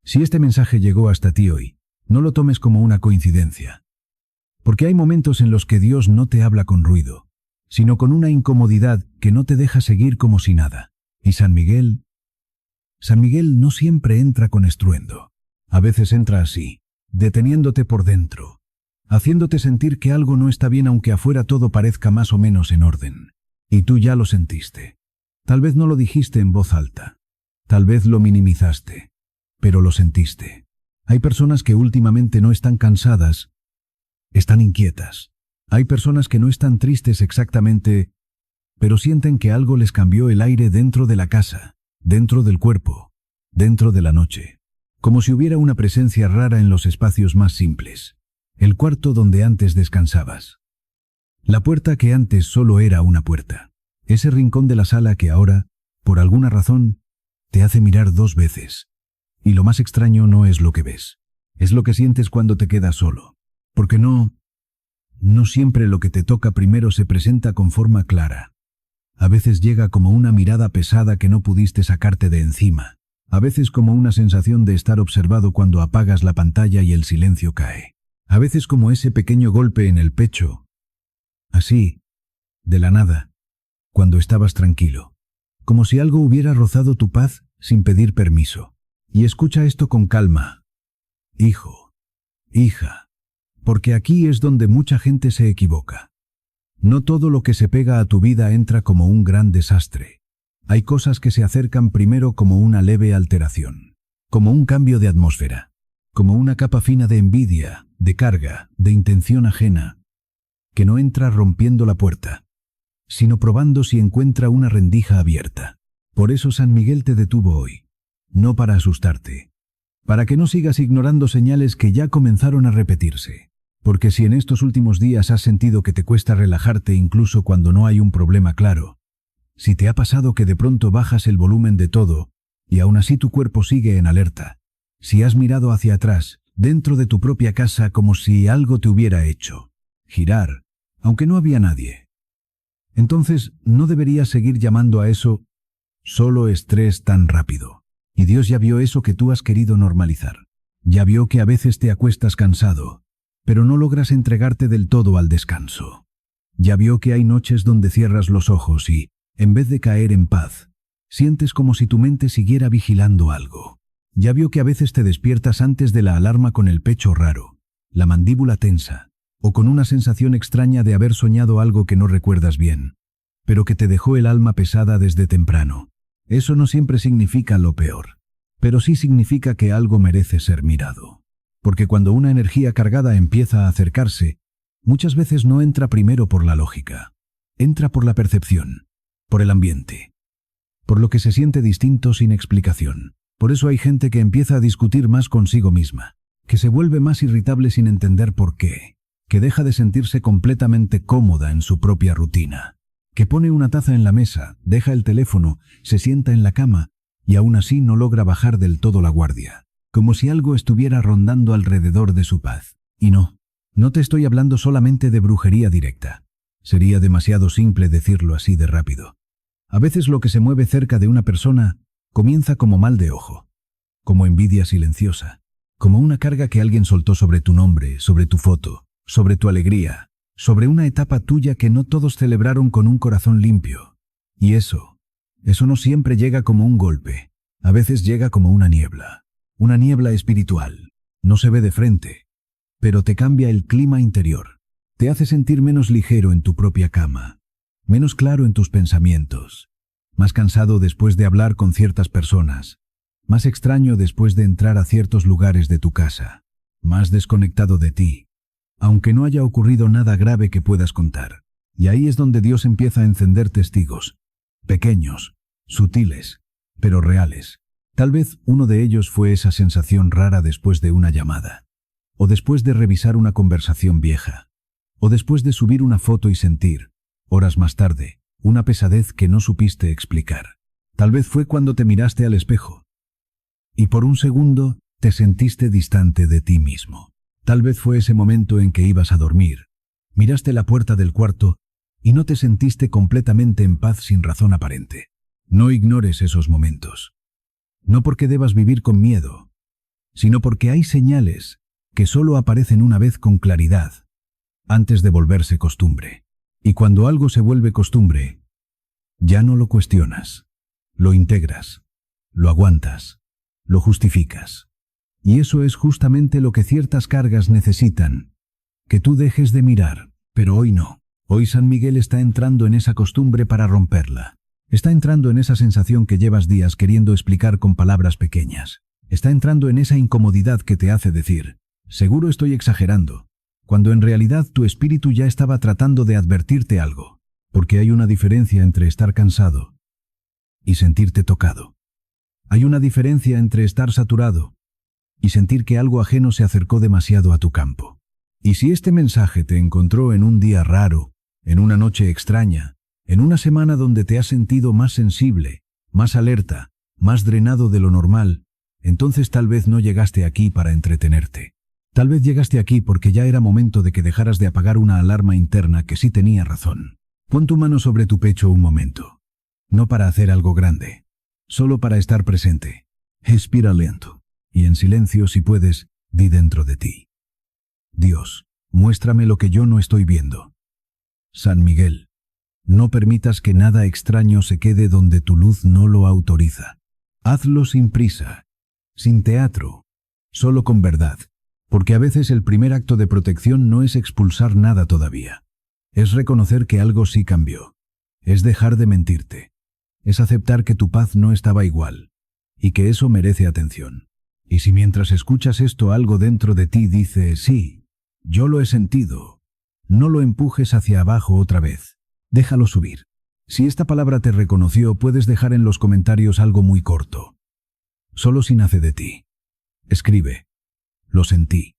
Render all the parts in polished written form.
Si este mensaje llegó hasta ti hoy, no lo tomes como una coincidencia. Porque hay momentos en los que Dios no te habla con ruido, sino con una incomodidad que no te deja seguir como si nada. Y San Miguel no siempre entra con estruendo. A veces entra así, deteniéndote por dentro, haciéndote sentir que algo no está bien aunque afuera todo parezca más o menos en orden. Y tú ya lo sentiste. Tal vez no lo dijiste en voz alta. Tal vez lo minimizaste. Pero lo sentiste. Hay personas que últimamente no están cansadas, están inquietas. Hay personas que no están tristes exactamente, pero sienten que algo les cambió el aire dentro de la casa, dentro del cuerpo, dentro de la noche. Como si hubiera una presencia rara en los espacios más simples. El cuarto donde antes descansabas. La puerta que antes solo era una puerta. Ese rincón de la sala que ahora, por alguna razón, te hace mirar 2 veces. Y lo más extraño no es lo que ves. Es lo que sientes cuando te quedas solo. Porque no siempre lo que te toca primero se presenta con forma clara. A veces llega como una mirada pesada que no pudiste sacarte de encima. A veces como una sensación de estar observado cuando apagas la pantalla y el silencio cae. A veces como ese pequeño golpe en el pecho. Así, de la nada, cuando estabas tranquilo. Como si algo hubiera rozado tu paz sin pedir permiso. Y escucha esto con calma. Hijo, hija, porque aquí es donde mucha gente se equivoca. No todo lo que se pega a tu vida entra como un gran desastre. Hay cosas que se acercan primero como una leve alteración, como un cambio de atmósfera, como una capa fina de envidia, de carga, de intención ajena, que no entra rompiendo la puerta, sino probando si encuentra una rendija abierta. Por eso San Miguel te detuvo hoy. No para asustarte, para que no sigas ignorando señales que ya comenzaron a repetirse. Porque si en estos últimos días has sentido que te cuesta relajarte incluso cuando no hay un problema claro, si te ha pasado que de pronto bajas el volumen de todo y aún así tu cuerpo sigue en alerta, si has mirado hacia atrás, dentro de tu propia casa como si algo te hubiera hecho girar, aunque no había nadie, entonces no deberías seguir llamando a eso solo estrés tan rápido. Y Dios ya vio eso que tú has querido normalizar. Ya vio que a veces te acuestas cansado, pero no logras entregarte del todo al descanso. Ya vio que hay noches donde cierras los ojos y, en vez de caer en paz, sientes como si tu mente siguiera vigilando algo. Ya vio que a veces te despiertas antes de la alarma con el pecho raro, la mandíbula tensa, o con una sensación extraña de haber soñado algo que no recuerdas bien, pero que te dejó el alma pesada desde temprano. Eso no siempre significa lo peor, pero sí significa que algo merece ser mirado. Porque cuando una energía cargada empieza a acercarse, muchas veces no entra primero por la lógica. Entra por la percepción, por el ambiente, por lo que se siente distinto sin explicación. Por eso hay gente que empieza a discutir más consigo misma, que se vuelve más irritable sin entender por qué, que deja de sentirse completamente cómoda en su propia rutina. Que pone una taza en la mesa, deja el teléfono, se sienta en la cama y aún así no logra bajar del todo la guardia, como si algo estuviera rondando alrededor de su paz. Y no te estoy hablando solamente de brujería directa. Sería demasiado simple decirlo así de rápido. A veces lo que se mueve cerca de una persona comienza como mal de ojo, como envidia silenciosa, como una carga que alguien soltó sobre tu nombre, sobre tu foto, sobre tu alegría, sobre una etapa tuya que no todos celebraron con un corazón limpio. Y eso no siempre llega como un golpe, a veces llega como una niebla espiritual. No se ve de frente, pero te cambia el clima interior, te hace sentir menos ligero en tu propia cama, menos claro en tus pensamientos, más cansado después de hablar con ciertas personas, más extraño después de entrar a ciertos lugares de tu casa, más desconectado de ti, aunque no haya ocurrido nada grave que puedas contar. Y ahí es donde Dios empieza a encender testigos, pequeños, sutiles, pero reales. Tal vez uno de ellos fue esa sensación rara después de una llamada, o después de revisar una conversación vieja, o después de subir una foto y sentir, horas más tarde, una pesadez que no supiste explicar. Tal vez fue cuando te miraste al espejo, y por un segundo te sentiste distante de ti mismo. Tal vez fue ese momento en que ibas a dormir, miraste la puerta del cuarto y no te sentiste completamente en paz sin razón aparente. No ignores esos momentos. No porque debas vivir con miedo, sino porque hay señales que solo aparecen una vez con claridad, antes de volverse costumbre. Y cuando algo se vuelve costumbre, ya no lo cuestionas, lo integras, lo aguantas, lo justificas. Y eso es justamente lo que ciertas cargas necesitan, que tú dejes de mirar, pero hoy no. Hoy San Miguel está entrando en esa costumbre para romperla. Está entrando en esa sensación que llevas días queriendo explicar con palabras pequeñas. Está entrando en esa incomodidad que te hace decir, seguro estoy exagerando, cuando en realidad tu espíritu ya estaba tratando de advertirte algo, porque hay una diferencia entre estar cansado y sentirte tocado. Hay una diferencia entre estar saturado y sentir que algo ajeno se acercó demasiado a tu campo. Y si este mensaje te encontró en un día raro, en una noche extraña, en una semana donde te has sentido más sensible, más alerta, más drenado de lo normal, entonces tal vez no llegaste aquí para entretenerte. Tal vez llegaste aquí porque ya era momento de que dejaras de apagar una alarma interna que sí tenía razón. Pon tu mano sobre tu pecho un momento. No para hacer algo grande, solo para estar presente. Respira lento y en silencio, si puedes, di dentro de ti: Dios, muéstrame lo que yo no estoy viendo. San Miguel, no permitas que nada extraño se quede donde tu luz no lo autoriza. Hazlo sin prisa, sin teatro, solo con verdad, porque a veces el primer acto de protección no es expulsar nada todavía. Es reconocer que algo sí cambió. Es dejar de mentirte. Es aceptar que tu paz no estaba igual, y que eso merece atención. Y si mientras escuchas esto algo dentro de ti dice, sí, yo lo he sentido, no lo empujes hacia abajo otra vez. Déjalo subir. Si esta palabra te reconoció, puedes dejar en los comentarios algo muy corto. Solo si nace de ti. Escribe: lo sentí.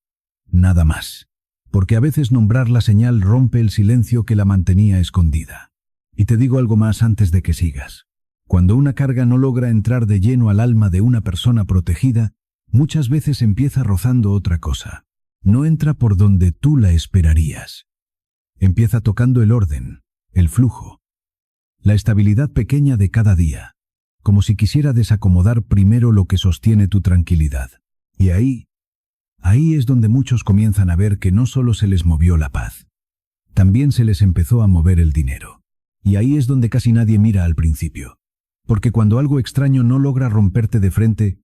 Nada más. Porque a veces nombrar la señal rompe el silencio que la mantenía escondida. Y te digo algo más antes de que sigas. Cuando una carga no logra entrar de lleno al alma de una persona protegida, muchas veces empieza rozando otra cosa. No entra por donde tú la esperarías. Empieza tocando el orden, el flujo, la estabilidad pequeña de cada día, como si quisiera desacomodar primero lo que sostiene tu tranquilidad. Y ahí es donde muchos comienzan a ver que no solo se les movió la paz, también se les empezó a mover el dinero. Y ahí es donde casi nadie mira al principio. Porque cuando algo extraño no logra romperte de frente,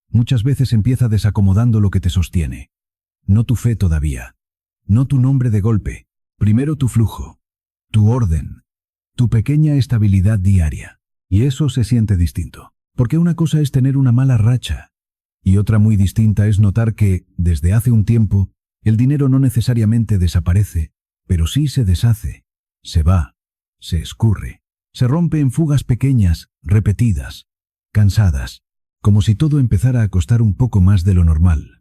muchas veces empieza desacomodando lo que te sostiene. No tu fe todavía, no tu nombre de golpe, primero tu flujo, tu orden, tu pequeña estabilidad diaria. Y eso se siente distinto. Porque una cosa es tener una mala racha, y otra muy distinta es notar que, desde hace un tiempo, el dinero no necesariamente desaparece, pero sí se deshace, se va, se escurre, se rompe en fugas pequeñas, repetidas, cansadas, como si todo empezara a costar un poco más de lo normal,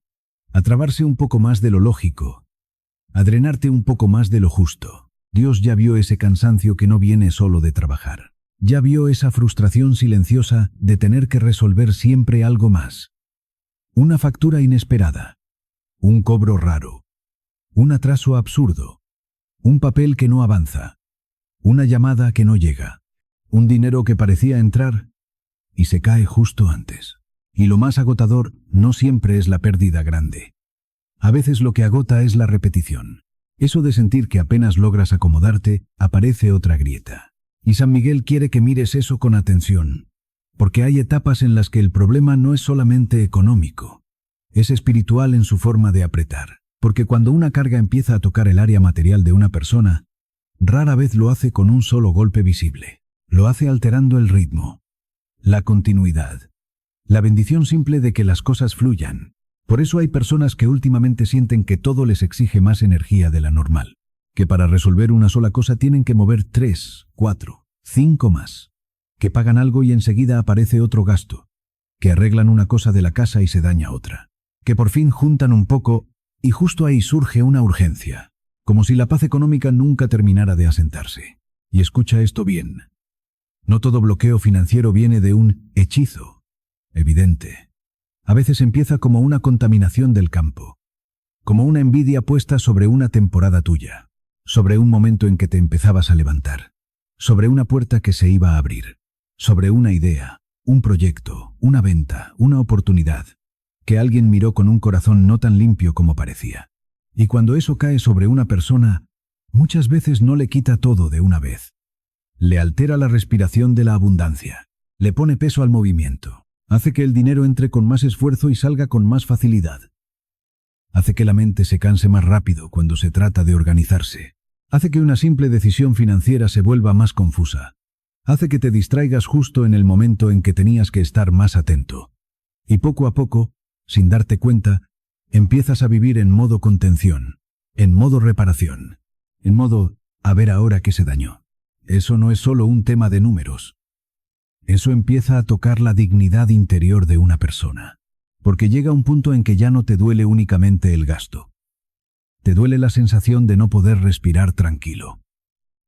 a trabarse un poco más de lo lógico, a drenarte un poco más de lo justo. Dios ya vio ese cansancio que no viene solo de trabajar. Ya vio esa frustración silenciosa de tener que resolver siempre algo más. Una factura inesperada, un cobro raro, un atraso absurdo, un papel que no avanza, una llamada que no llega, un dinero que parecía entrar y se cae justo antes. Y lo más agotador no siempre es la pérdida grande. A veces lo que agota es la repetición. Eso de sentir que apenas logras acomodarte, aparece otra grieta. Y San Miguel quiere que mires eso con atención, porque hay etapas en las que el problema no es solamente económico, es espiritual en su forma de apretar. Porque cuando una carga empieza a tocar el área material de una persona, rara vez lo hace con un solo golpe visible. Lo hace alterando el ritmo, la continuidad, la bendición simple de que las cosas fluyan. Por eso hay personas que últimamente sienten que todo les exige más energía de la normal, que para resolver una sola cosa tienen que mover 3, 4, 5 más, que pagan algo y enseguida aparece otro gasto, que arreglan una cosa de la casa y se daña otra, que por fin juntan un poco y justo ahí surge una urgencia, como si la paz económica nunca terminara de asentarse. Y escucha esto bien. No todo bloqueo financiero viene de un hechizo evidente. A veces empieza como una contaminación del campo, como una envidia puesta sobre una temporada tuya, sobre un momento en que te empezabas a levantar, sobre una puerta que se iba a abrir, sobre una idea, un proyecto, una venta, una oportunidad, que alguien miró con un corazón no tan limpio como parecía. Y cuando eso cae sobre una persona, muchas veces no le quita todo de una vez. Le altera la respiración de la abundancia, le pone peso al movimiento, hace que el dinero entre con más esfuerzo y salga con más facilidad. Hace que la mente se canse más rápido cuando se trata de organizarse. Hace que una simple decisión financiera se vuelva más confusa. Hace que te distraigas justo en el momento en que tenías que estar más atento. Y poco a poco, sin darte cuenta, empiezas a vivir en modo contención, en modo reparación, en modo a ver ahora qué se dañó. Eso no es solo un tema de números. Eso empieza a tocar la dignidad interior de una persona, porque llega un punto en que ya no te duele únicamente el gasto. Te duele la sensación de no poder respirar tranquilo.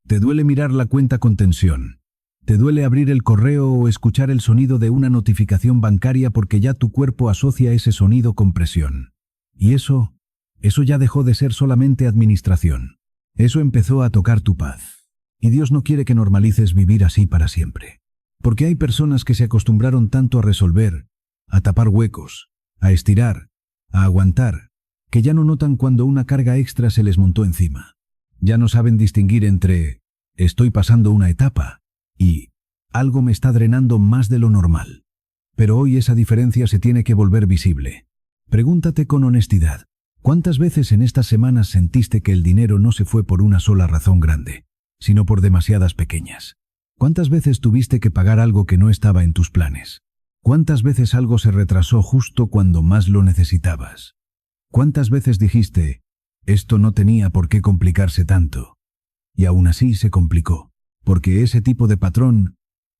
Te duele mirar la cuenta con tensión. Te duele abrir el correo o escuchar el sonido de una notificación bancaria porque ya tu cuerpo asocia ese sonido con presión. Y eso ya dejó de ser solamente administración. Eso empezó a tocar tu paz. Y Dios no quiere que normalices vivir así para siempre. Porque hay personas que se acostumbraron tanto a resolver, a tapar huecos, a estirar, a aguantar, que ya no notan cuando una carga extra se les montó encima. Ya no saben distinguir entre estoy pasando una etapa y algo me está drenando más de lo normal. Pero hoy esa diferencia se tiene que volver visible. Pregúntate con honestidad, ¿cuántas veces en estas semanas sentiste que el dinero no se fue por una sola razón grande, sino por demasiadas pequeñas? ¿Cuántas veces tuviste que pagar algo que no estaba en tus planes? ¿Cuántas veces algo se retrasó justo cuando más lo necesitabas? ¿Cuántas veces dijiste, esto no tenía por qué complicarse tanto? Y aún así se complicó, porque ese tipo de patrón,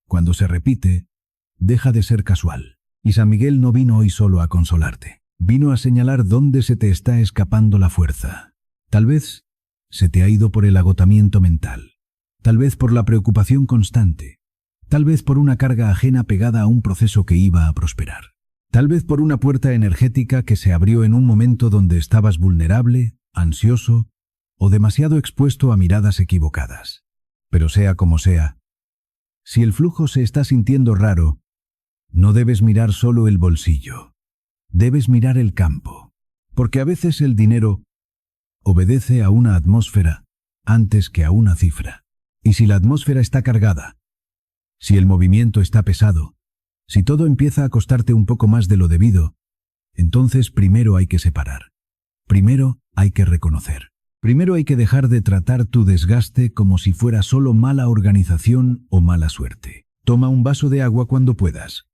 cuando se repite, deja de ser casual. Y San Miguel no vino hoy solo a consolarte. Vino a señalar dónde se te está escapando la fuerza. Tal vez se te ha ido por el agotamiento mental. Tal vez por la preocupación constante. Tal vez por una carga ajena pegada a un proceso que iba a prosperar. Tal vez por una puerta energética que se abrió en un momento donde estabas vulnerable, ansioso o demasiado expuesto a miradas equivocadas. Pero sea como sea, si el flujo se está sintiendo raro, no debes mirar solo el bolsillo. Debes mirar el campo. Porque a veces el dinero obedece a una atmósfera antes que a una cifra. Y si la atmósfera está cargada, si el movimiento está pesado, si todo empieza a costarte un poco más de lo debido, entonces primero hay que separar. Primero hay que reconocer. Primero hay que dejar de tratar tu desgaste como si fuera solo mala organización o mala suerte. Toma un vaso de agua cuando puedas.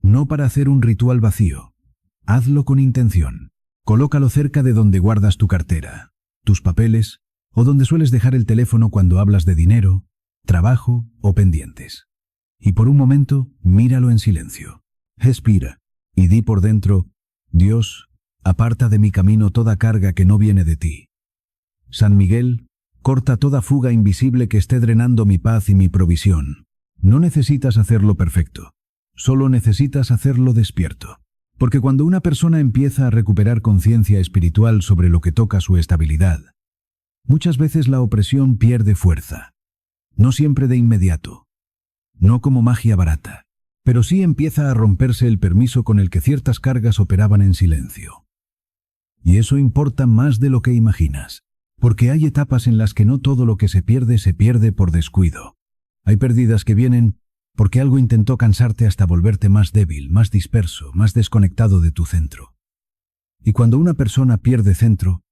No para hacer un ritual vacío. Hazlo con intención. Colócalo cerca de donde guardas tu cartera, tus papeles o donde sueles dejar el teléfono cuando hablas de dinero, trabajo o pendientes. Y por un momento, míralo en silencio. Respira y di por dentro, Dios, aparta de mi camino toda carga que no viene de ti. San Miguel, corta toda fuga invisible que esté drenando mi paz y mi provisión. No necesitas hacerlo perfecto, solo necesitas hacerlo despierto. Porque cuando una persona empieza a recuperar conciencia espiritual sobre lo que toca su estabilidad, muchas veces la opresión pierde fuerza. No siempre de inmediato. No como magia barata, pero sí empieza a romperse el permiso con el que ciertas cargas operaban en silencio. Y eso importa más de lo que imaginas, porque hay etapas en las que no todo lo que se pierde por descuido. Hay pérdidas que vienen porque algo intentó cansarte hasta volverte más débil, más disperso, más desconectado de tu centro. Y cuando una persona pierde centro,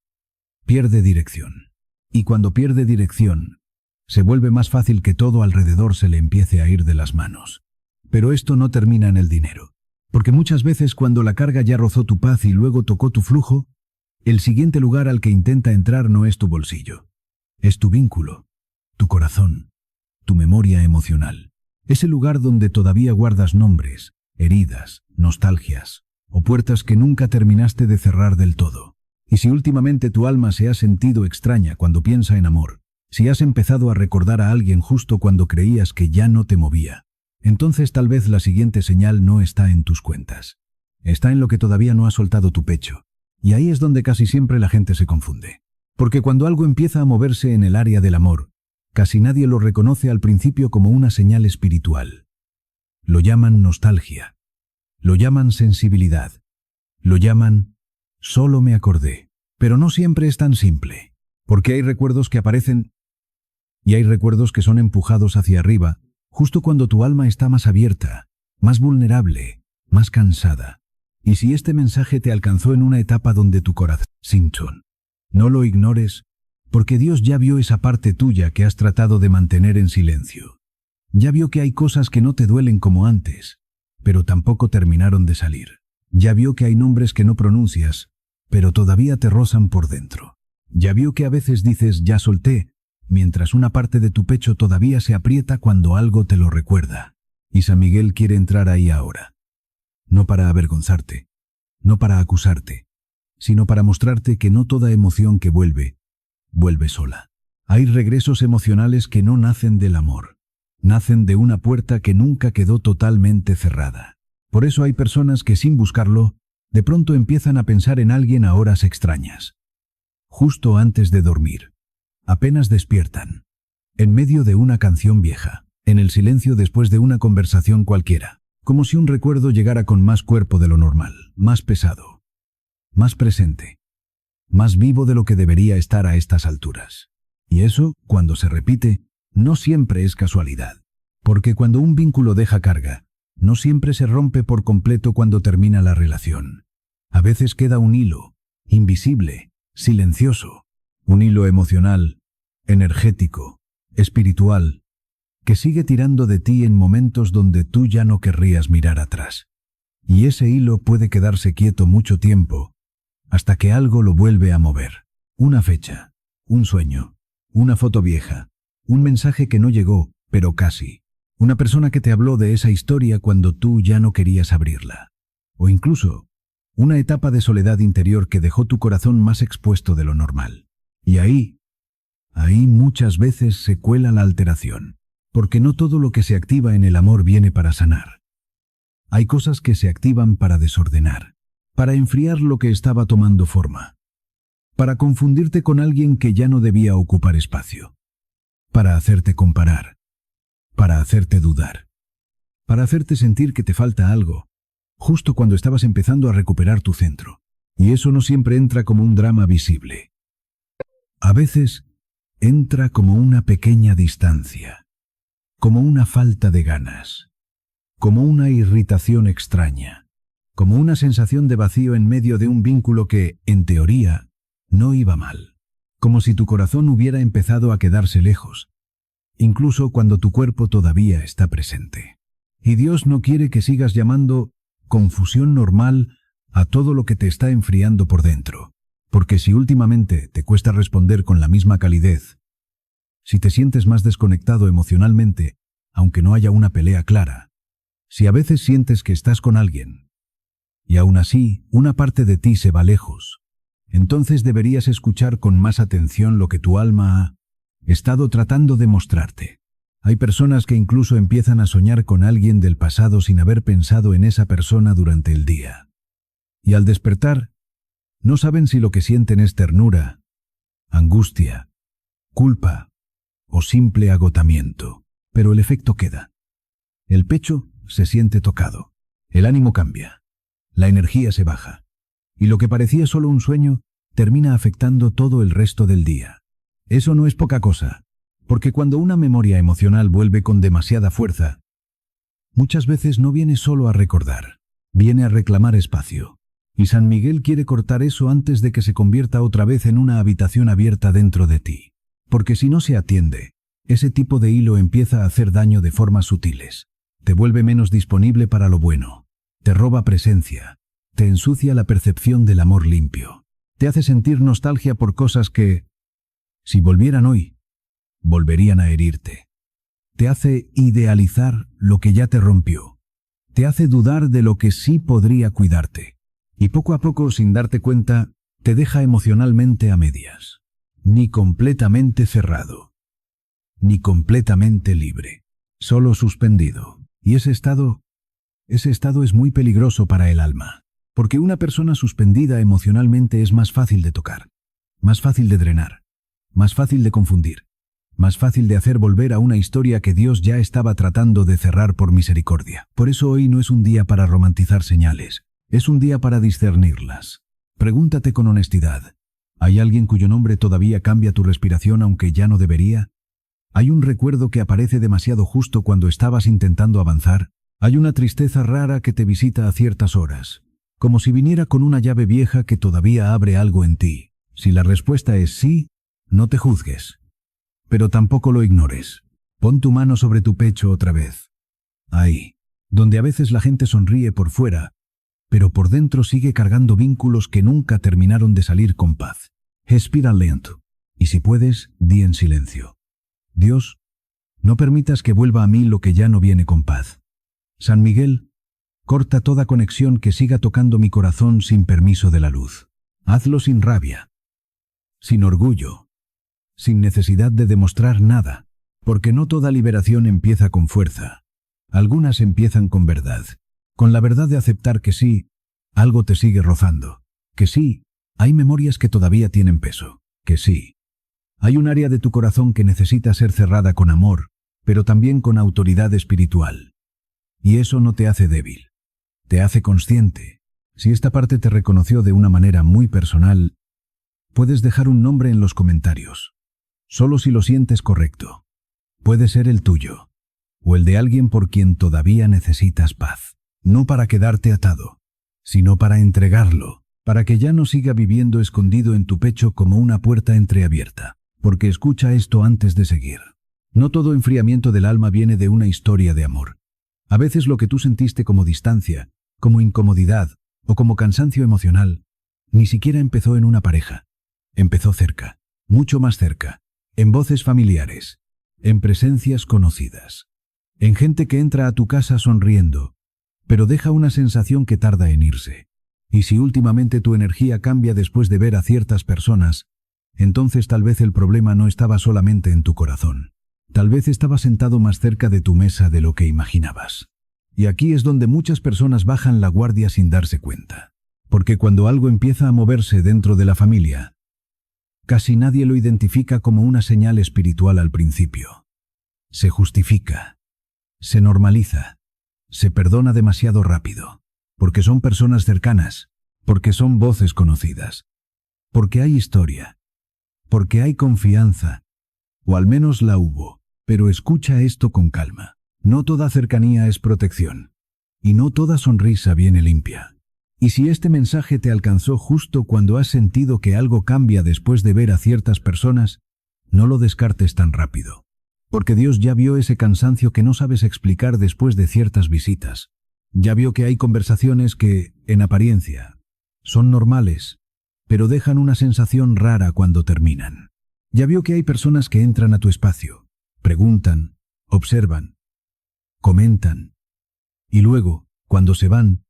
pierde dirección. Y cuando pierde dirección, se vuelve más fácil que todo alrededor se le empiece a ir de las manos. Pero esto no termina en el dinero. Porque muchas veces cuando la carga ya rozó tu paz y luego tocó tu flujo, el siguiente lugar al que intenta entrar no es tu bolsillo. Es tu vínculo, tu corazón, tu memoria emocional. Ese lugar donde todavía guardas nombres, heridas, nostalgias o puertas que nunca terminaste de cerrar del todo. Y si últimamente tu alma se ha sentido extraña cuando piensa en amor, si has empezado a recordar a alguien justo cuando creías que ya no te movía, entonces tal vez la siguiente señal no está en tus cuentas. Está en lo que todavía no ha soltado tu pecho. Y ahí es donde casi siempre la gente se confunde. Porque cuando algo empieza a moverse en el área del amor, casi nadie lo reconoce al principio como una señal espiritual. Lo llaman nostalgia. Lo llaman sensibilidad. Lo llaman solo me acordé. Pero no siempre es tan simple, porque hay recuerdos que aparecen y hay recuerdos que son empujados hacia arriba, justo cuando tu alma está más abierta, más vulnerable, más cansada. Y si este mensaje te alcanzó en una etapa donde tu corazón Simpson, no lo ignores, porque Dios ya vio esa parte tuya que has tratado de mantener en silencio. Ya vio que hay cosas que no te duelen como antes, pero tampoco terminaron de salir. Ya vio que hay nombres que no pronuncias, pero todavía te rozan por dentro. Ya vio que a veces dices ya solté, mientras una parte de tu pecho todavía se aprieta cuando algo te lo recuerda. Y San Miguel quiere entrar ahí ahora. No para avergonzarte, no para acusarte, sino para mostrarte que no toda emoción que vuelve sola. Hay regresos emocionales que no nacen del amor, nacen de una puerta que nunca quedó totalmente cerrada. Por eso hay personas que sin buscarlo, de pronto empiezan a pensar en alguien a horas extrañas. Justo antes de dormir, apenas despiertan, en medio de una canción vieja, en el silencio después de una conversación cualquiera, como si un recuerdo llegara con más cuerpo de lo normal, más pesado, más presente, más vivo de lo que debería estar a estas alturas. Y eso, cuando se repite, no siempre es casualidad, porque cuando un vínculo deja carga, no siempre se rompe por completo cuando termina la relación. A veces queda un hilo, invisible, silencioso, un hilo emocional, energético, espiritual, que sigue tirando de ti en momentos donde tú ya no querrías mirar atrás. Y ese hilo puede quedarse quieto mucho tiempo, hasta que algo lo vuelve a mover. Una fecha, un sueño, una foto vieja, un mensaje que no llegó, pero casi. Una persona que te habló de esa historia cuando tú ya no querías abrirla. O incluso, una etapa de soledad interior que dejó tu corazón más expuesto de lo normal. Y ahí muchas veces se cuela la alteración. Porque no todo lo que se activa en el amor viene para sanar. Hay cosas que se activan para desordenar, para enfriar lo que estaba tomando forma, para confundirte con alguien que ya no debía ocupar espacio, para hacerte comparar, para hacerte dudar, para hacerte sentir que te falta algo, justo cuando estabas empezando a recuperar tu centro. Y eso no siempre entra como un drama visible. A veces entra como una pequeña distancia, como una falta de ganas, como una irritación extraña, como una sensación de vacío en medio de un vínculo que, en teoría, no iba mal, como si tu corazón hubiera empezado a quedarse lejos, incluso cuando tu cuerpo todavía está presente. Y Dios no quiere que sigas llamando confusión normal a todo lo que te está enfriando por dentro, porque si últimamente te cuesta responder con la misma calidez, si te sientes más desconectado emocionalmente, aunque no haya una pelea clara, si a veces sientes que estás con alguien, y aún así una parte de ti se va lejos, entonces deberías escuchar con más atención lo que tu alma ha estado tratando de mostrarte. Hay personas que incluso empiezan a soñar con alguien del pasado sin haber pensado en esa persona durante el día. Y al despertar, no saben si lo que sienten es ternura, angustia, culpa o simple agotamiento, pero el efecto queda. El pecho se siente tocado, el ánimo cambia, la energía se baja, y lo que parecía solo un sueño termina afectando todo el resto del día. Eso no es poca cosa, porque cuando una memoria emocional vuelve con demasiada fuerza, muchas veces no viene solo a recordar, viene a reclamar espacio. Y San Miguel quiere cortar eso antes de que se convierta otra vez en una habitación abierta dentro de ti. Porque si no se atiende, ese tipo de hilo empieza a hacer daño de formas sutiles. Te vuelve menos disponible para lo bueno, te roba presencia, te ensucia la percepción del amor limpio, te hace sentir nostalgia por cosas que, si volvieran hoy, volverían a herirte. Te hace idealizar lo que ya te rompió, te hace dudar de lo que sí podría cuidarte. Y poco a poco, sin darte cuenta, te deja emocionalmente a medias, ni completamente cerrado, ni completamente libre, solo suspendido. Y ese estado es muy peligroso para el alma, porque una persona suspendida emocionalmente es más fácil de tocar, más fácil de drenar, más fácil de confundir, más fácil de hacer volver a una historia que Dios ya estaba tratando de cerrar por misericordia. Por eso hoy no es un día para romantizar señales. Es un día para discernirlas. Pregúntate con honestidad. ¿Hay alguien cuyo nombre todavía cambia tu respiración aunque ya no debería? ¿Hay un recuerdo que aparece demasiado justo cuando estabas intentando avanzar? ¿Hay una tristeza rara que te visita a ciertas horas, como si viniera con una llave vieja que todavía abre algo en ti? Si la respuesta es sí, no te juzgues. Pero tampoco lo ignores. Pon tu mano sobre tu pecho otra vez. Ahí, donde a veces la gente sonríe por fuera, pero por dentro sigue cargando vínculos que nunca terminaron de salir con paz. Respira lento, y si puedes, di en silencio: Dios, no permitas que vuelva a mí lo que ya no viene con paz. San Miguel, corta toda conexión que siga tocando mi corazón sin permiso de la luz. Hazlo sin rabia, sin orgullo, sin necesidad de demostrar nada, porque no toda liberación empieza con fuerza. Algunas empiezan con verdad, con la verdad de aceptar que sí, algo te sigue rozando, que sí, hay memorias que todavía tienen peso, que sí, hay un área de tu corazón que necesita ser cerrada con amor, pero también con autoridad espiritual. Y eso no te hace débil, te hace consciente. Si esta parte te reconoció de una manera muy personal, puedes dejar un nombre en los comentarios, solo si lo sientes correcto. Puede ser el tuyo, o el de alguien por quien todavía necesitas paz, no para quedarte atado, sino para entregarlo, para que ya no siga viviendo escondido en tu pecho como una puerta entreabierta. Porque escucha esto antes de seguir. No todo enfriamiento del alma viene de una historia de amor. A veces lo que tú sentiste como distancia, como incomodidad o como cansancio emocional, ni siquiera empezó en una pareja. Empezó cerca, mucho más cerca, en voces familiares, en presencias conocidas, en gente que entra a tu casa sonriendo, pero deja una sensación que tarda en irse. Y si últimamente tu energía cambia después de ver a ciertas personas, entonces tal vez el problema no estaba solamente en tu corazón. Tal vez estaba sentado más cerca de tu mesa de lo que imaginabas. Y aquí es donde muchas personas bajan la guardia sin darse cuenta. Porque cuando algo empieza a moverse dentro de la familia, casi nadie lo identifica como una señal espiritual al principio. Se justifica, se normaliza, se perdona demasiado rápido, porque son personas cercanas, porque son voces conocidas, porque hay historia, porque hay confianza, o al menos la hubo. Pero escucha esto con calma. No toda cercanía es protección, y no toda sonrisa viene limpia. Y si este mensaje te alcanzó justo cuando has sentido que algo cambia después de ver a ciertas personas, no lo descartes tan rápido. Porque Dios ya vio ese cansancio que no sabes explicar después de ciertas visitas. Ya vio que hay conversaciones que, en apariencia, son normales, pero dejan una sensación rara cuando terminan. Ya vio que hay personas que entran a tu espacio, preguntan, observan, comentan, y luego, cuando se van,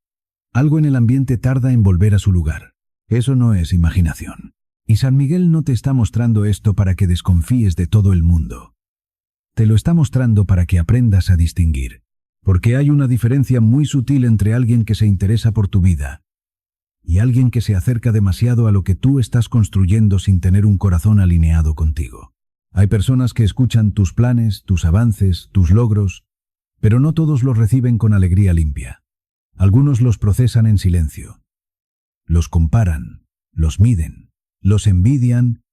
algo en el ambiente tarda en volver a su lugar. Eso no es imaginación. Y San Miguel no te está mostrando esto para que desconfíes de todo el mundo. Te lo está mostrando para que aprendas a distinguir, porque hay una diferencia muy sutil entre alguien que se interesa por tu vida y alguien que se acerca demasiado a lo que tú estás construyendo sin tener un corazón alineado contigo. Hay personas que escuchan tus planes, tus avances, tus logros, pero no todos los reciben con alegría limpia. Algunos los procesan en silencio. Los comparan, los miden, los envidian,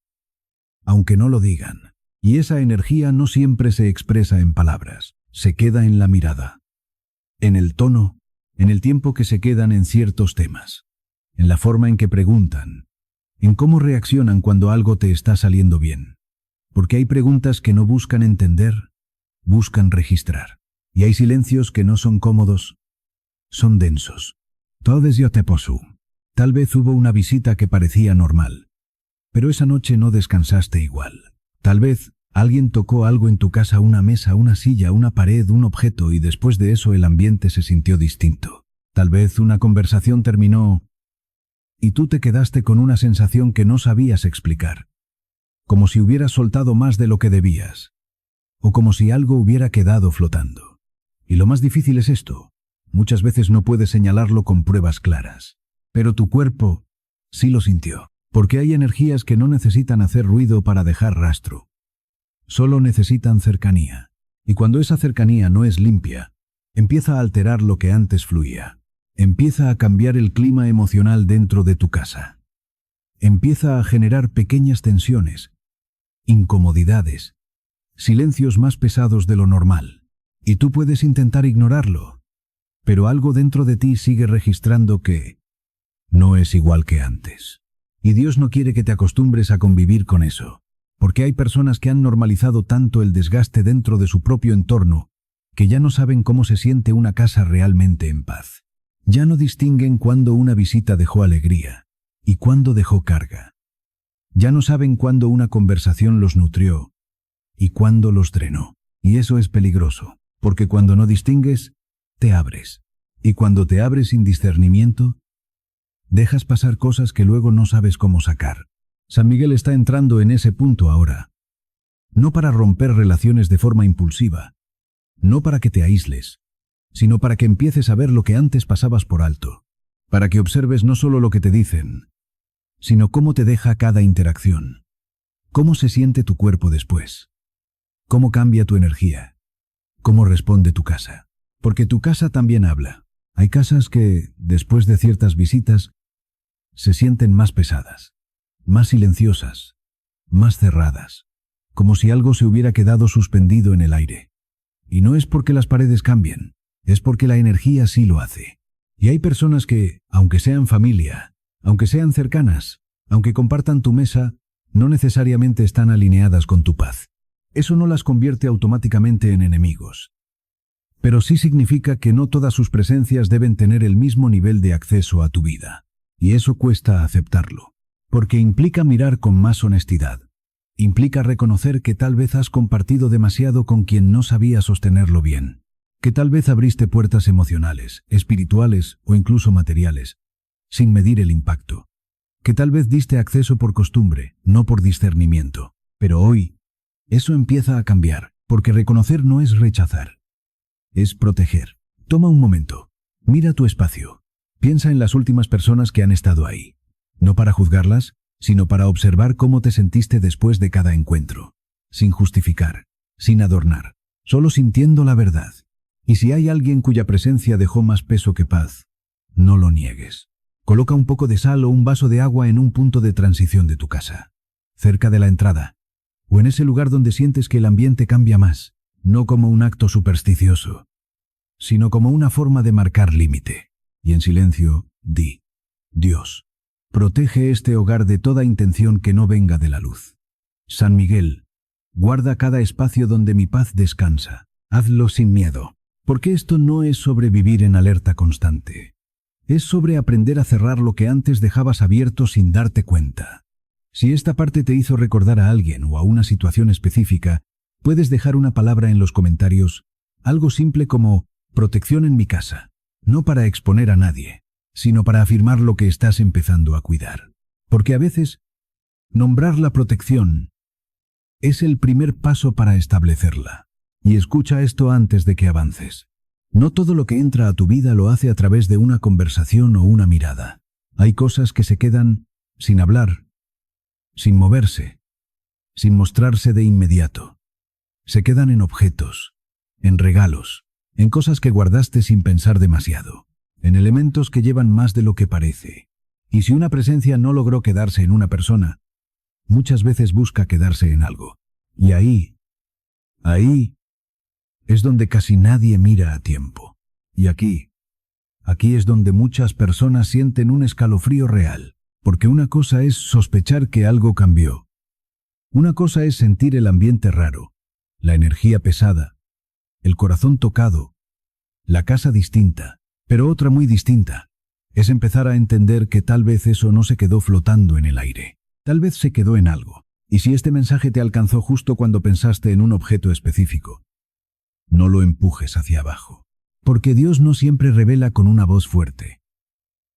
aunque no lo digan. Y esa energía no siempre se expresa en palabras, se queda en la mirada, en el tono, en el tiempo que se quedan en ciertos temas, en la forma en que preguntan, en cómo reaccionan cuando algo te está saliendo bien. Porque hay preguntas que no buscan entender, buscan registrar. Y hay silencios que no son cómodos, son densos. Todes yo te posú. Tal vez hubo una visita que parecía normal, pero esa noche no descansaste igual. Tal vez alguien tocó algo en tu casa, una mesa, una silla, una pared, un objeto, y después de eso el ambiente se sintió distinto. Tal vez una conversación terminó y tú te quedaste con una sensación que no sabías explicar, como si hubieras soltado más de lo que debías, o como si algo hubiera quedado flotando. Y lo más difícil es esto: muchas veces no puedes señalarlo con pruebas claras, pero tu cuerpo sí lo sintió, porque hay energías que no necesitan hacer ruido para dejar rastro, solo necesitan cercanía, y cuando esa cercanía no es limpia, empieza a alterar lo que antes fluía. empieza a cambiar el clima emocional dentro de tu casa. Empieza a generar pequeñas tensiones, incomodidades, silencios más pesados de lo normal. Y tú puedes intentar ignorarlo, pero algo dentro de ti sigue registrando que no es igual que antes. Y Dios no quiere que te acostumbres a convivir con eso, porque hay personas que han normalizado tanto el desgaste dentro de su propio entorno que ya no saben cómo se siente una casa realmente en paz. Ya no distinguen cuándo una visita dejó alegría y cuándo dejó carga. Ya no saben cuándo una conversación los nutrió y cuándo los drenó. Y eso es peligroso, porque cuando no distingues, te abres. Y cuando te abres sin discernimiento, dejas pasar cosas que luego no sabes cómo sacar. San Miguel está entrando en ese punto ahora. No para romper relaciones de forma impulsiva, no para que te aísles, sino para que empieces a ver lo que antes pasabas por alto, para que observes no solo lo que te dicen, sino cómo te deja cada interacción, cómo se siente tu cuerpo después, cómo cambia tu energía, cómo responde tu casa. Porque tu casa también habla. Hay casas que, después de ciertas visitas, se sienten más pesadas, más silenciosas, más cerradas, como si algo se hubiera quedado suspendido en el aire. Y no es porque las paredes cambien, es porque la energía sí lo hace. Y hay personas que, aunque sean familia, aunque sean cercanas, aunque compartan tu mesa, no necesariamente están alineadas con tu paz. Eso no las convierte automáticamente en enemigos. Pero sí significa que no todas sus presencias deben tener el mismo nivel de acceso a tu vida. Y eso cuesta aceptarlo, porque implica mirar con más honestidad. Implica reconocer que tal vez has compartido demasiado con quien no sabía sostenerlo bien, que tal vez abriste puertas emocionales, espirituales o incluso materiales, sin medir el impacto, que tal vez diste acceso por costumbre, no por discernimiento. Pero hoy, eso empieza a cambiar, porque reconocer no es rechazar, es proteger. Toma un momento, mira tu espacio, piensa en las últimas personas que han estado ahí, no para juzgarlas, sino para observar cómo te sentiste después de cada encuentro, sin justificar, sin adornar, solo sintiendo la verdad. Y si hay alguien cuya presencia dejó más peso que paz, no lo niegues. Coloca un poco de sal o un vaso de agua en un punto de transición de tu casa, cerca de la entrada, o en ese lugar donde sientes que el ambiente cambia más, no como un acto supersticioso, sino como una forma de marcar límite. Y en silencio, di: Dios, protege este hogar de toda intención que no venga de la luz. San Miguel, guarda cada espacio donde mi paz descansa. Hazlo sin miedo, porque esto no es sobre vivir en alerta constante. Es sobre aprender a cerrar lo que antes dejabas abierto sin darte cuenta. Si esta parte te hizo recordar a alguien o a una situación específica, puedes dejar una palabra en los comentarios, algo simple como protección en mi casa, no para exponer a nadie, sino para afirmar lo que estás empezando a cuidar. Porque a veces, nombrar la protección es el primer paso para establecerla. Y escucha esto antes de que avances. No todo lo que entra a tu vida lo hace a través de una conversación o una mirada. Hay cosas que se quedan sin hablar, sin moverse, sin mostrarse de inmediato. Se quedan en objetos, en regalos, en cosas que guardaste sin pensar demasiado, en elementos que llevan más de lo que parece. Y si una presencia no logró quedarse en una persona, muchas veces busca quedarse en algo. Y ahí es donde casi nadie mira a tiempo. Y aquí es donde muchas personas sienten un escalofrío real, porque una cosa es sospechar que algo cambió. Una cosa es sentir el ambiente raro, la energía pesada, el corazón tocado, la casa distinta, pero otra muy distinta es empezar a entender que tal vez eso no se quedó flotando en el aire, tal vez se quedó en algo. Y si este mensaje te alcanzó justo cuando pensaste en un objeto específico, no lo empujes hacia abajo, porque Dios no siempre revela con una voz fuerte.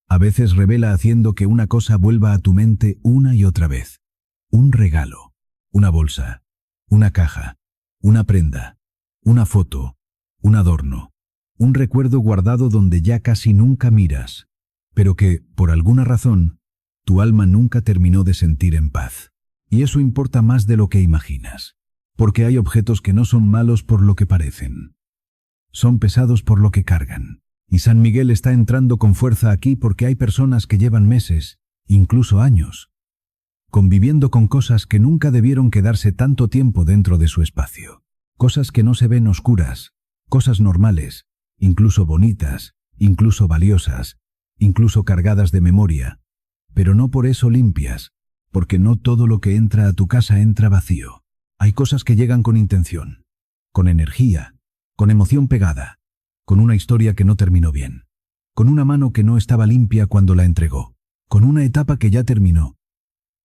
A veces revela haciendo que una cosa vuelva a tu mente una y otra vez. Un regalo, una bolsa, una caja, una prenda, una foto, un adorno, un recuerdo guardado donde ya casi nunca miras, pero que, por alguna razón, tu alma nunca terminó de sentir en paz. Y eso importa más de lo que imaginas. Porque hay objetos que no son malos por lo que parecen. Son pesados por lo que cargan. Y San Miguel está entrando con fuerza aquí porque hay personas que llevan meses, incluso años, conviviendo con cosas que nunca debieron quedarse tanto tiempo dentro de su espacio. Cosas que no se ven oscuras, cosas normales, incluso bonitas, incluso valiosas, incluso cargadas de memoria, pero no por eso limpias, porque no todo lo que entra a tu casa entra vacío. Hay cosas que llegan con intención, con energía, con emoción pegada, con una historia que no terminó bien, con una mano que no estaba limpia cuando la entregó, con una etapa que ya terminó,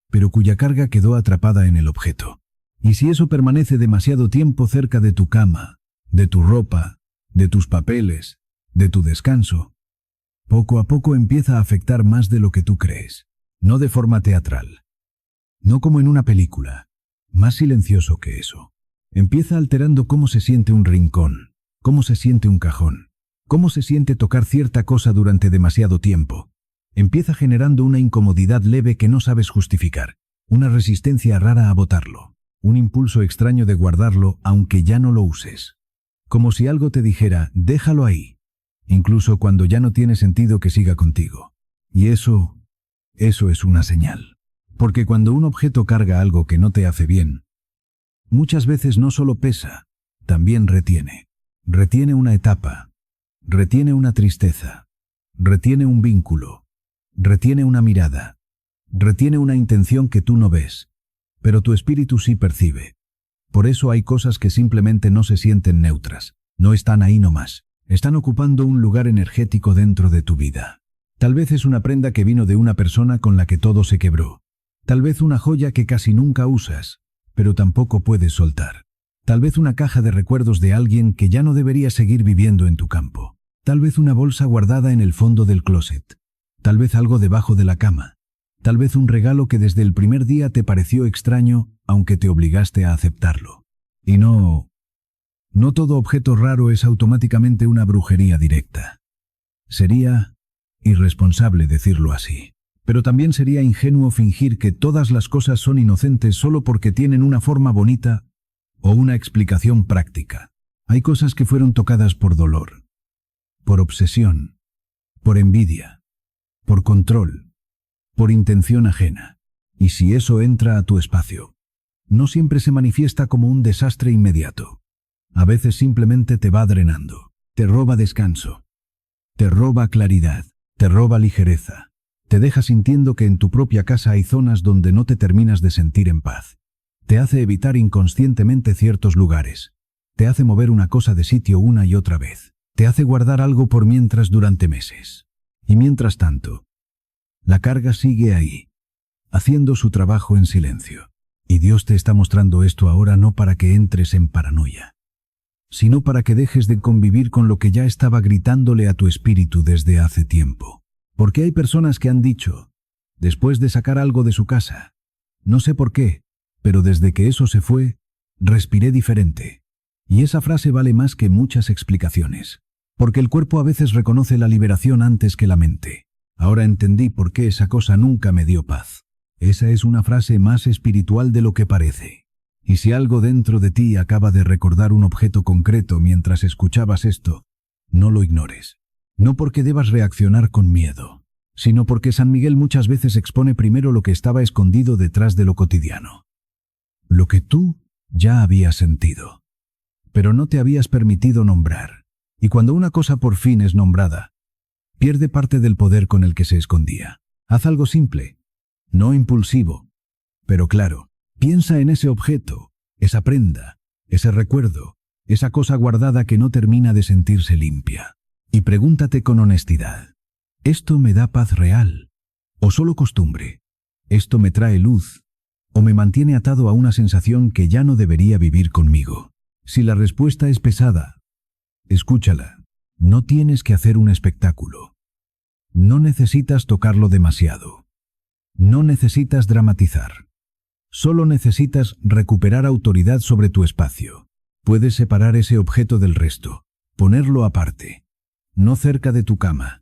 pero cuya carga quedó atrapada en el objeto. Y si eso permanece demasiado tiempo cerca de tu cama, de tu ropa, de tus papeles, de tu descanso, poco a poco empieza a afectar más de lo que tú crees, no de forma teatral, no como en una película, más silencioso que eso. Empieza alterando cómo se siente un rincón, cómo se siente un cajón, cómo se siente tocar cierta cosa durante demasiado tiempo. Empieza generando una incomodidad leve que no sabes justificar, una resistencia rara a botarlo, un impulso extraño de guardarlo aunque ya no lo uses. Como si algo te dijera, déjalo ahí, incluso cuando ya no tiene sentido que siga contigo. Y eso es una señal. Porque cuando un objeto carga algo que no te hace bien, muchas veces no solo pesa, también retiene. Retiene una etapa, retiene una tristeza, retiene un vínculo, retiene una mirada, retiene una intención que tú no ves, pero tu espíritu sí percibe. Por eso hay cosas que simplemente no se sienten neutras, no están ahí nomás, están ocupando un lugar energético dentro de tu vida. Tal vez es una prenda que vino de una persona con la que todo se quebró. Tal vez una joya que casi nunca usas, pero tampoco puedes soltar. Tal vez una caja de recuerdos de alguien que ya no debería seguir viviendo en tu campo. Tal vez una bolsa guardada en el fondo del closet. Tal vez algo debajo de la cama. Tal vez un regalo que desde el primer día te pareció extraño, aunque te obligaste a aceptarlo. Y no todo objeto raro es automáticamente una brujería directa. Sería irresponsable decirlo así. Pero también sería ingenuo fingir que todas las cosas son inocentes solo porque tienen una forma bonita o una explicación práctica. Hay cosas que fueron tocadas por dolor, por obsesión, por envidia, por control, por intención ajena. Y si eso entra a tu espacio, no siempre se manifiesta como un desastre inmediato. A veces simplemente te va drenando, te roba descanso, te roba claridad, te roba ligereza. Te deja sintiendo que en tu propia casa hay zonas donde no te terminas de sentir en paz. Te hace evitar inconscientemente ciertos lugares. Te hace mover una cosa de sitio una y otra vez. Te hace guardar algo por mientras durante meses. Y mientras tanto, la carga sigue ahí, haciendo su trabajo en silencio. Y Dios te está mostrando esto ahora no para que entres en paranoia, sino para que dejes de convivir con lo que ya estaba gritándole a tu espíritu desde hace tiempo. Porque hay personas que han dicho, después de sacar algo de su casa, no sé por qué, pero desde que eso se fue, respiré diferente. Y esa frase vale más que muchas explicaciones. Porque el cuerpo a veces reconoce la liberación antes que la mente. Ahora entendí por qué esa cosa nunca me dio paz. Esa es una frase más espiritual de lo que parece. Y si algo dentro de ti acaba de recordar un objeto concreto mientras escuchabas esto, no lo ignores. No porque debas reaccionar con miedo, sino porque San Miguel muchas veces expone primero lo que estaba escondido detrás de lo cotidiano. Lo que tú ya habías sentido, pero no te habías permitido nombrar. Y cuando una cosa por fin es nombrada, pierde parte del poder con el que se escondía. Haz algo simple, no impulsivo, pero claro. Piensa en ese objeto, esa prenda, ese recuerdo, esa cosa guardada que no termina de sentirse limpia. Y pregúntate con honestidad, ¿esto me da paz real? ¿O solo costumbre? ¿Esto me trae luz? ¿O me mantiene atado a una sensación que ya no debería vivir conmigo? Si la respuesta es pesada, escúchala. No tienes que hacer un espectáculo. No necesitas tocarlo demasiado. No necesitas dramatizar. Solo necesitas recuperar autoridad sobre tu espacio. Puedes separar ese objeto del resto, ponerlo aparte. No cerca de tu cama,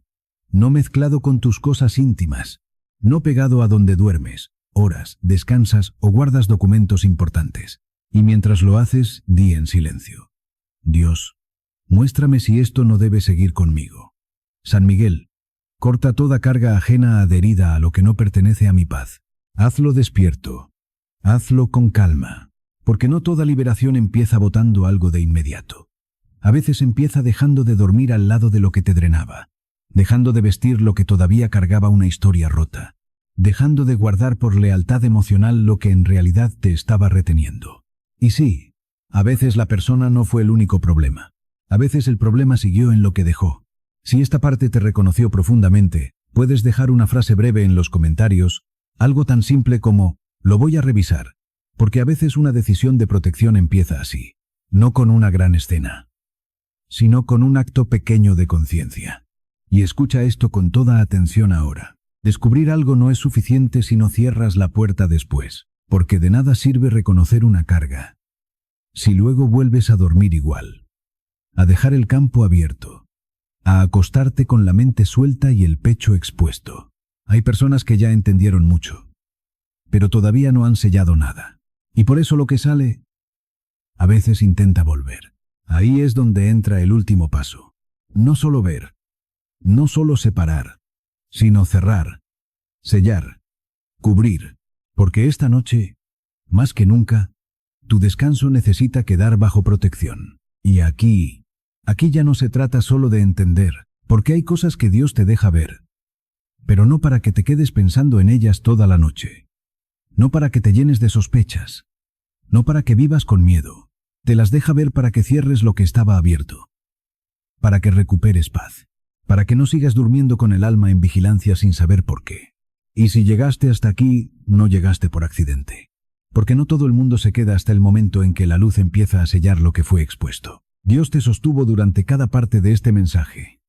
no mezclado con tus cosas íntimas, no pegado a donde duermes, oras, descansas o guardas documentos importantes. Y mientras lo haces, di en silencio: Dios, muéstrame si esto no debe seguir conmigo. San Miguel, corta toda carga ajena adherida a lo que no pertenece a mi paz. Hazlo despierto. Hazlo con calma. Porque no toda liberación empieza botando algo de inmediato. A veces empieza dejando de dormir al lado de lo que te drenaba, dejando de vestir lo que todavía cargaba una historia rota, dejando de guardar por lealtad emocional lo que en realidad te estaba reteniendo. Y sí, a veces la persona no fue el único problema. A veces el problema siguió en lo que dejó. Si esta parte te reconoció profundamente, puedes dejar una frase breve en los comentarios, algo tan simple como, lo voy a revisar, porque a veces una decisión de protección empieza así, no con una gran escena, sino con un acto pequeño de conciencia. Y escucha esto con toda atención ahora. Descubrir algo no es suficiente si no cierras la puerta después, porque de nada sirve reconocer una carga si luego vuelves a dormir igual, a dejar el campo abierto, a acostarte con la mente suelta y el pecho expuesto. Hay personas que ya entendieron mucho, pero todavía no han sellado nada. Y por eso lo que sale, a veces intenta volver. Ahí es donde entra el último paso. No solo ver, no solo separar, sino cerrar, sellar, cubrir. Porque esta noche, más que nunca, tu descanso necesita quedar bajo protección. Y aquí ya no se trata solo de entender, porque hay cosas que Dios te deja ver, pero no para que te quedes pensando en ellas toda la noche, no para que te llenes de sospechas, no para que vivas con miedo. Te las deja ver para que cierres lo que estaba abierto, para que recuperes paz, para que no sigas durmiendo con el alma en vigilancia sin saber por qué. Y si llegaste hasta aquí, no llegaste por accidente, porque no todo el mundo se queda hasta el momento en que la luz empieza a sellar lo que fue expuesto. Dios te sostuvo durante cada parte de este mensaje,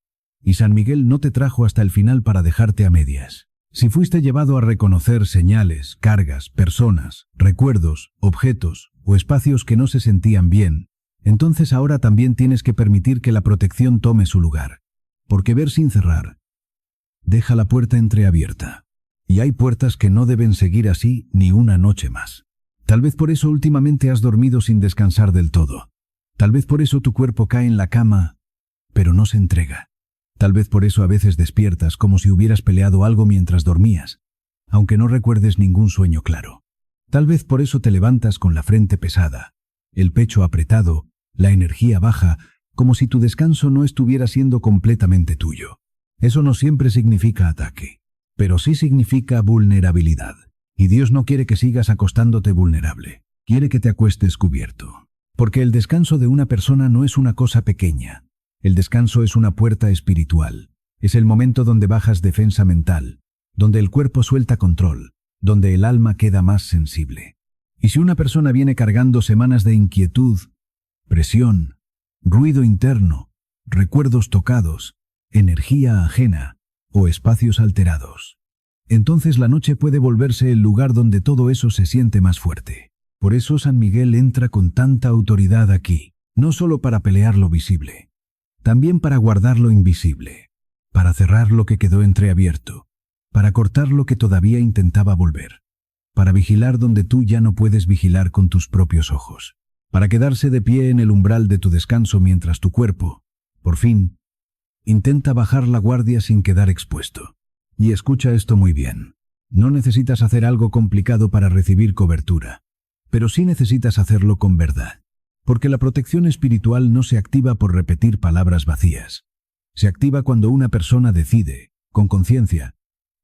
y San Miguel no te trajo hasta el final para dejarte a medias. Si fuiste llevado a reconocer señales, cargas, personas, recuerdos, objetos o espacios que no se sentían bien, entonces ahora también tienes que permitir que la protección tome su lugar, porque ver sin cerrar deja la puerta entreabierta. Y hay puertas que no deben seguir así ni una noche más. Tal vez por eso últimamente has dormido sin descansar del todo. Tal vez por eso tu cuerpo cae en la cama, pero no se entrega. Tal vez por eso a veces despiertas como si hubieras peleado algo mientras dormías, aunque no recuerdes ningún sueño claro. Tal vez por eso te levantas con la frente pesada, el pecho apretado, la energía baja, como si tu descanso no estuviera siendo completamente tuyo. Eso no siempre significa ataque, pero sí significa vulnerabilidad. Y Dios no quiere que sigas acostándote vulnerable, quiere que te acuestes cubierto. Porque el descanso de una persona no es una cosa pequeña. El descanso es una puerta espiritual. Es el momento donde bajas defensa mental, donde el cuerpo suelta control, donde el alma queda más sensible. Y si una persona viene cargando semanas de inquietud, presión, ruido interno, recuerdos tocados, energía ajena o espacios alterados, entonces la noche puede volverse el lugar donde todo eso se siente más fuerte. Por eso San Miguel entra con tanta autoridad aquí, no solo para pelear lo visible, también para guardar lo invisible, para cerrar lo que quedó entreabierto, para cortar lo que todavía intentaba volver, para vigilar donde tú ya no puedes vigilar con tus propios ojos, para quedarse de pie en el umbral de tu descanso mientras tu cuerpo, por fin, intenta bajar la guardia sin quedar expuesto. Y escucha esto muy bien. No necesitas hacer algo complicado para recibir cobertura, pero sí necesitas hacerlo con verdad. Porque la protección espiritual no se activa por repetir palabras vacías. Se activa cuando una persona decide, con conciencia,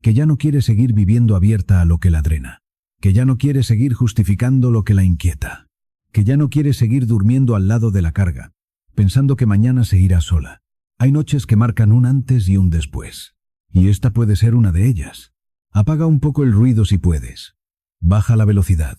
que ya no quiere seguir viviendo abierta a lo que la drena, que ya no quiere seguir justificando lo que la inquieta, que ya no quiere seguir durmiendo al lado de la carga, pensando que mañana se irá sola. Hay noches que marcan un antes y un después, y esta puede ser una de ellas. Apaga un poco el ruido si puedes. Baja la velocidad.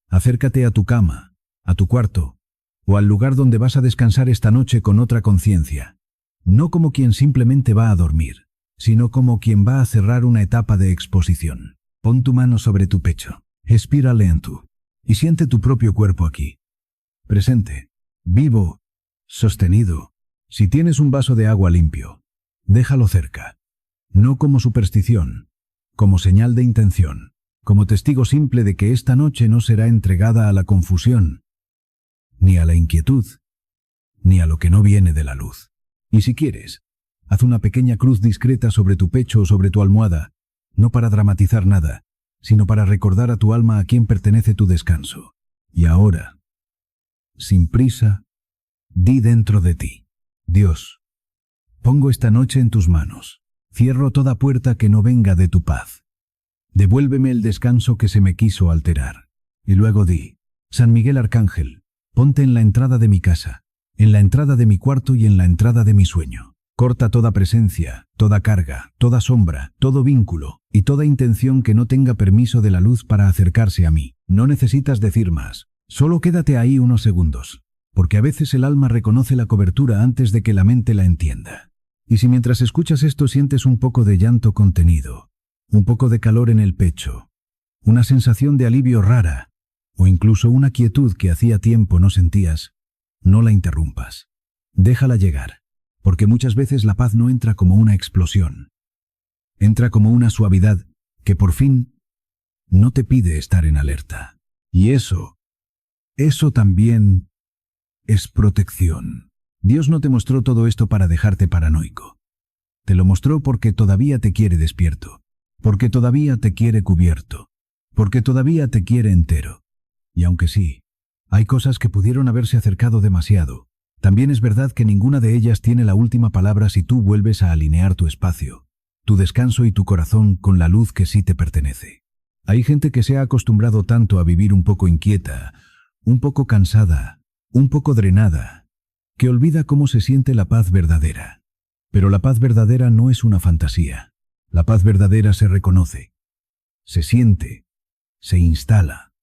Acércate a tu cama, a tu cuarto, o al lugar donde vas a descansar esta noche con otra conciencia. No como quien simplemente va a dormir, sino como quien va a cerrar una etapa de exposición. Pon tu mano sobre tu pecho, expira lento, y siente tu propio cuerpo aquí. Presente, vivo, sostenido. Si tienes un vaso de agua limpio, déjalo cerca. No como superstición, como señal de intención, como testigo simple de que esta noche no será entregada a la confusión, ni a la inquietud, ni a lo que no viene de la luz. Y si quieres, Haz una pequeña cruz discreta sobre tu pecho o sobre tu almohada, no para dramatizar nada, sino para recordar a tu alma a quién pertenece tu descanso. Y ahora, sin prisa, di dentro de ti: Dios, pongo esta noche en tus manos. Cierro toda puerta que no venga de tu paz. Devuélveme el descanso que se me quiso alterar. Y luego di: San Miguel Arcángel, ponte en la entrada de mi casa, en la entrada de mi cuarto y en la entrada de mi sueño. Corta toda presencia, toda carga, toda sombra, todo vínculo y toda intención que no tenga permiso de la luz para acercarse a mí. No necesitas decir más, solo quédate ahí unos segundos, porque a veces el alma reconoce la cobertura antes de que la mente la entienda. Y si mientras escuchas esto sientes un poco de llanto contenido, un poco de calor en el pecho, una sensación de alivio rara, o incluso una quietud que hacía tiempo no sentías, no la interrumpas. Déjala llegar, porque muchas veces la paz no entra como una explosión. Entra como una suavidad que por fin no te pide estar en alerta. Y eso también es protección. Dios no te mostró todo esto para dejarte paranoico. Te lo mostró porque todavía te quiere despierto, porque todavía te quiere cubierto, porque todavía te quiere entero. Y aunque sí, hay cosas que pudieron haberse acercado demasiado, también es verdad que ninguna de ellas tiene la última palabra si tú vuelves a alinear tu espacio, tu descanso y tu corazón con la luz que sí te pertenece. Hay gente que se ha acostumbrado tanto a vivir un poco inquieta, un poco cansada, un poco drenada, que olvida cómo se siente la paz verdadera. Pero la paz verdadera no es una fantasía. La paz verdadera se reconoce, se siente, se instala,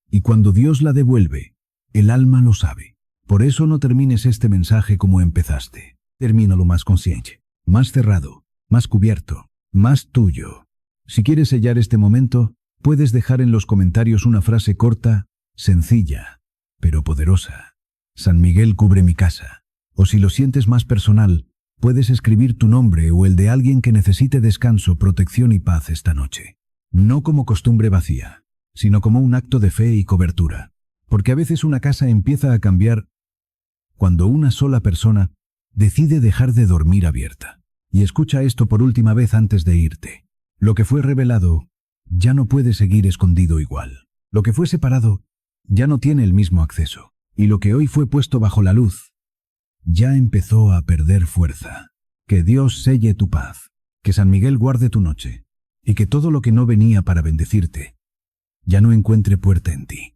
y cuando Dios la devuelve, el alma lo sabe. Por eso no termines este mensaje como empezaste. Termínalo más consciente, más cerrado, más cubierto, más tuyo. Si quieres sellar este momento, puedes dejar en los comentarios una frase corta, sencilla, pero poderosa. San Miguel cubre mi casa. O si lo sientes más personal, puedes escribir tu nombre o el de alguien que necesite descanso, protección y paz esta noche. No como costumbre vacía, sino como un acto de fe y cobertura. Porque a veces una casa empieza a cambiar cuando una sola persona decide dejar de dormir abierta. Y escucha esto por última vez antes de irte. Lo que fue revelado ya no puede seguir escondido igual. Lo que fue separado ya no tiene el mismo acceso. Y lo que hoy fue puesto bajo la luz ya empezó a perder fuerza. Que Dios selle tu paz, que San Miguel guarde tu noche, y que todo lo que no venía para bendecirte ya no encuentre puerta en ti.